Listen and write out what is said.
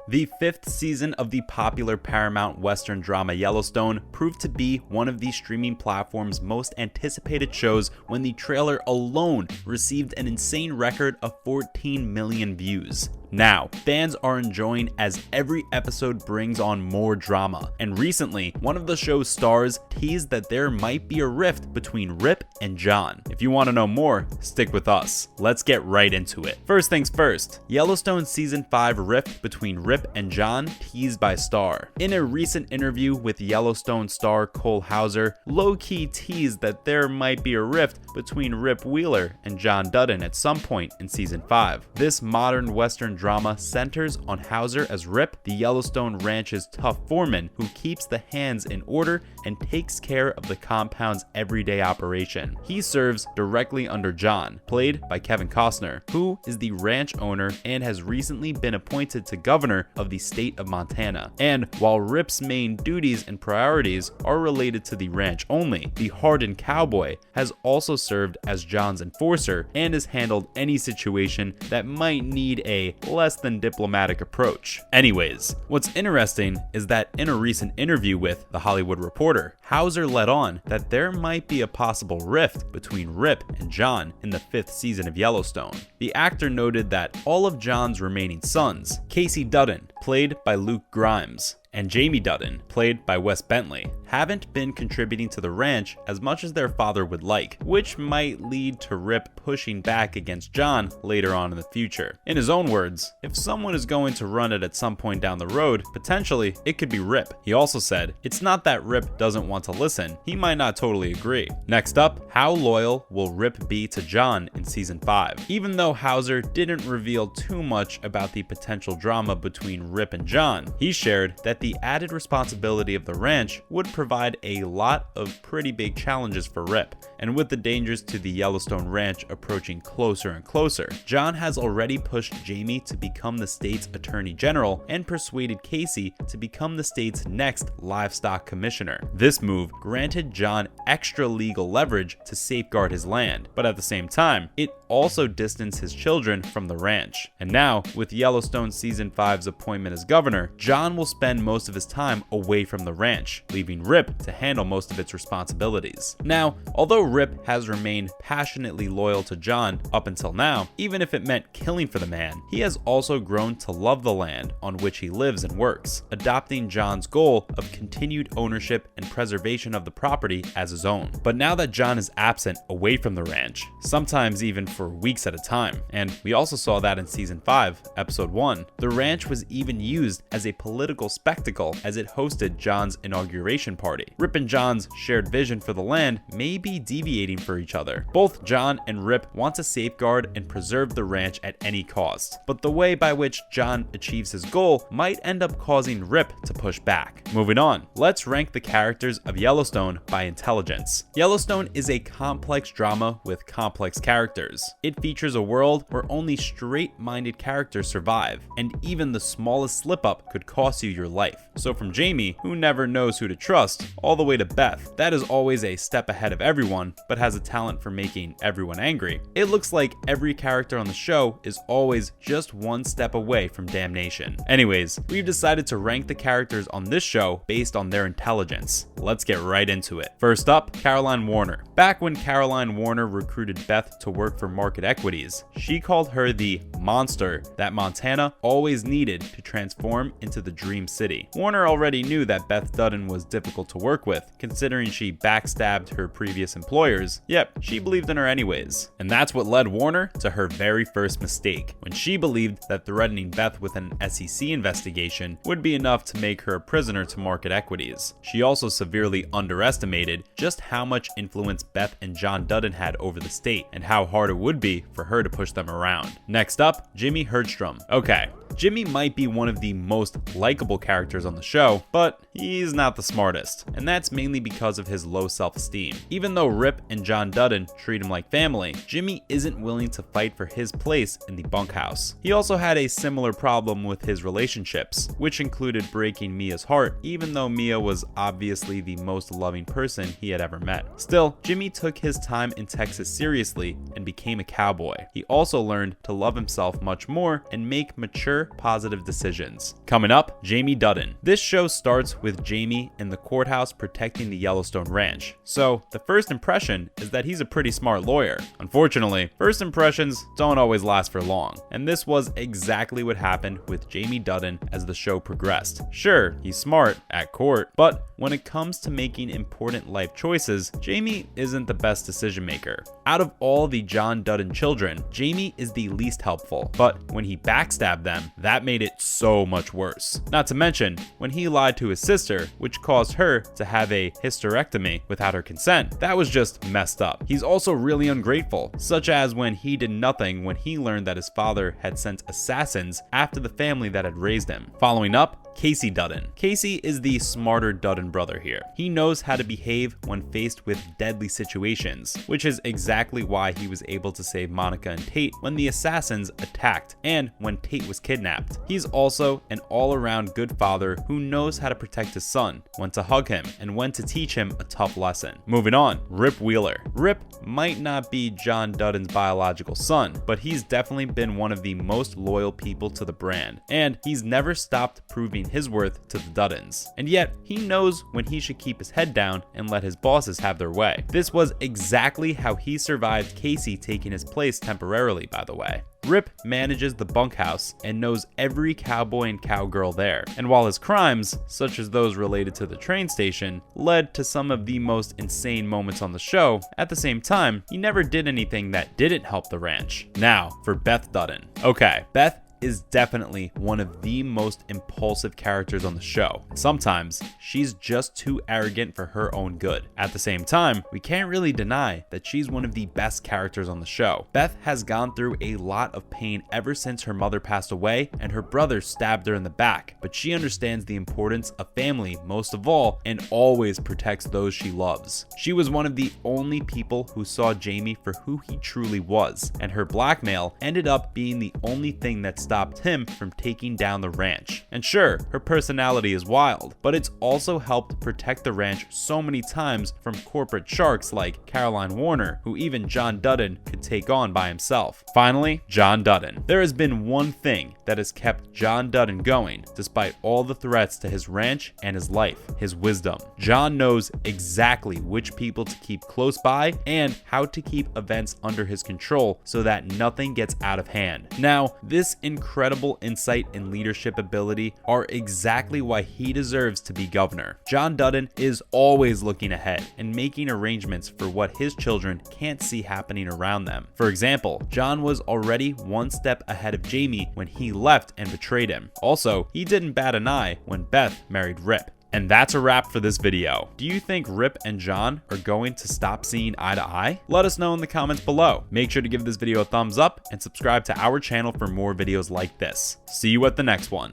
The fifth season of the popular Paramount Western drama Yellowstone proved to be one of the streaming platform's most anticipated shows when the trailer alone received an insane record of 14 million views. Now, fans are enjoying as every episode brings on more drama, and recently, one of the show's stars teased that there might be a rift between Rip and John. If you want to know more, stick with us. Let's get right into it. First things first, Yellowstone Season 5 rift between Rip and John teased by Star. In a recent interview with Yellowstone star Cole Hauser, low-key teased that there might be a rift between Rip Wheeler and John Dutton at some point in Season 5. This modern Western drama centers on Hauser as Rip, the Yellowstone ranch's tough foreman who keeps the hands in order and takes care of the compound's everyday operation. He serves directly under John, played by Kevin Costner, who is the ranch owner and has recently been appointed to governor of the state of Montana. And while Rip's main duties and priorities are related to the ranch only, the hardened cowboy has also served as John's enforcer and has handled any situation that might need a less than diplomatic approach. Anyways, what's interesting is that in a recent interview with The Hollywood Reporter, Hauser let on that there might be a possible rift between Rip and John in the 5th season of Yellowstone. The actor noted that all of John's remaining sons, Casey Dutton, played by Luke Grimes, and Jamie Dutton, played by Wes Bentley, haven't been contributing to the ranch as much as their father would like, which might lead to Rip pushing back against John later on in the future. In his own words, if someone is going to run it at some point down the road, potentially it could be Rip. He also said, it's not that Rip doesn't want to listen, he might not totally agree. Next up, how loyal will Rip be to John in Season 5? Even though Hauser didn't reveal too much about the potential drama between Rip and John, he shared that the added responsibility of the ranch would provide a lot of pretty big challenges for Rip, and with the dangers to the Yellowstone ranch approaching closer and closer, John has already pushed Jamie to become the state's attorney general and persuaded Casey to become the state's next livestock commissioner. This move granted John extra legal leverage to safeguard his land, but at the same time, it also distanced his children from the ranch. And now, with Yellowstone Season 5's appointment as governor, John will spend most of his time away from the ranch, leaving Rip to handle most of its responsibilities. Now, although Rip has remained passionately loyal to John up until now, even if it meant killing for the man, he has also grown to love the land on which he lives and works, adopting John's goal of continued ownership and preservation of the property as his own. But now that John is absent away from the ranch, sometimes even for weeks at a time, and we also saw that in Season 5, Episode 1, the ranch was even used as a political spectacle as it hosted John's inauguration party. Rip and John's shared vision for the land may be deviating for each other. Both John and Rip want to safeguard and preserve the ranch at any cost, but the way by which John achieves his goal might end up causing Rip to push back. Moving on, let's rank the characters of Yellowstone by intelligence. Yellowstone is a complex drama with complex characters. It features a world where only straight-minded characters survive, and even the smallest slip-up could cost you your life. So from Jamie, who never knows who to trust, all the way to Beth, that is always a step ahead of everyone, but has a talent for making everyone angry. It looks like every character on the show is always just one step away from damnation. Anyways, we've decided to rank the characters on this show based on their intelligence. Let's get right into it. First up, Caroline Warner. Back when Caroline Warner recruited Beth to work for Market Equities, she called her the monster that Montana always needed to transform into the dream city. Warner already knew that Beth Dutton was difficult to work with, considering she backstabbed her previous employers, yet she believed in her anyways. And that's what led Warner to her very first mistake, when she believed that threatening Beth with an SEC investigation would be enough to make her a prisoner to Market Equities. She also severely underestimated just how much influence Beth and John Dutton had over the state, and how hard it would be for her to push them around. Next up, Jimmy Herdstrom. Okay, Jimmy might be one of the most likable characters on the show, but he's not the smartest, and that's mainly because of his low self-esteem. Even though Rip and John Dutton treat him like family, Jimmy isn't willing to fight for his place in the bunkhouse. He also had a similar problem with his relationships, which included breaking Mia's heart, even though Mia was obviously the most loving person he had ever met. Still, Jimmy took his time in Texas seriously and became a cowboy. He also learned to love himself much more and make mature ensure positive decisions. Coming up, Jamie Dutton. This show starts with Jamie in the courthouse protecting the Yellowstone ranch. So the first impression is that he's a pretty smart lawyer. Unfortunately, first impressions don't always last for long, and this was exactly what happened with Jamie Dutton as the show progressed. Sure, he's smart at court, but when it comes to making important life choices, Jamie isn't the best decision maker. Out of all the John Dutton children, Jamie is the least helpful, but when he backstabbed them, that made it so much worse. Not to mention, when he lied to his sister, which caused her to have a hysterectomy without her consent, that was just messed up. He's also really ungrateful, such as when he did nothing when he learned that his father had sent assassins after the family that had raised him. Following up, Casey Dutton. Casey is the smarter Dutton brother here. He knows how to behave when faced with deadly situations, which is exactly why he was able to save Monica and Tate when the assassins attacked and when Tate was kidnapped. He's also an all-around good father who knows how to protect his son, when to hug him, and when to teach him a tough lesson. Moving on, Rip Wheeler. Rip might not be John Dutton's biological son, but he's definitely been one of the most loyal people to the brand, and he's never stopped proving his worth to the Duttons. And yet, he knows when he should keep his head down and let his bosses have their way. This was exactly how he survived Casey taking his place temporarily, by the way. Rip manages the bunkhouse and knows every cowboy and cowgirl there. And while his crimes, such as those related to the train station, led to some of the most insane moments on the show, at the same time, he never did anything that didn't help the ranch. Now, for Beth Dutton. Okay, Beth is definitely one of the most impulsive characters on the show. Sometimes she's just too arrogant for her own good. At the same time, we can't really deny that she's one of the best characters on the show. Beth has gone through a lot of pain ever since her mother passed away and her brother stabbed her in the back, but she understands the importance of family most of all and always protects those she loves. She was one of the only people who saw Jamie for who he truly was, and her blackmail ended up being the only thing that stopped him from taking down the ranch. And sure, her personality is wild, but it's also helped protect the ranch so many times from corporate sharks like Caroline Warner, who even John Dutton could take on by himself. Finally, John Dutton. There has been one thing that has kept John Dutton going despite all the threats to his ranch and his life: his wisdom. John knows exactly which people to keep close by and how to keep events under his control so that nothing gets out of hand. Now, this incredible insight and leadership ability are exactly why he deserves to be governor. John Dutton is always looking ahead and making arrangements for what his children can't see happening around them. For example, John was already one step ahead of Jamie when he left and betrayed him. Also, he didn't bat an eye when Beth married Rip. And that's a wrap for this video. Do you think Rip and John are going to stop seeing eye to eye? Let us know in the comments below. Make sure to give this video a thumbs up and subscribe to our channel for more videos like this. See you at the next one.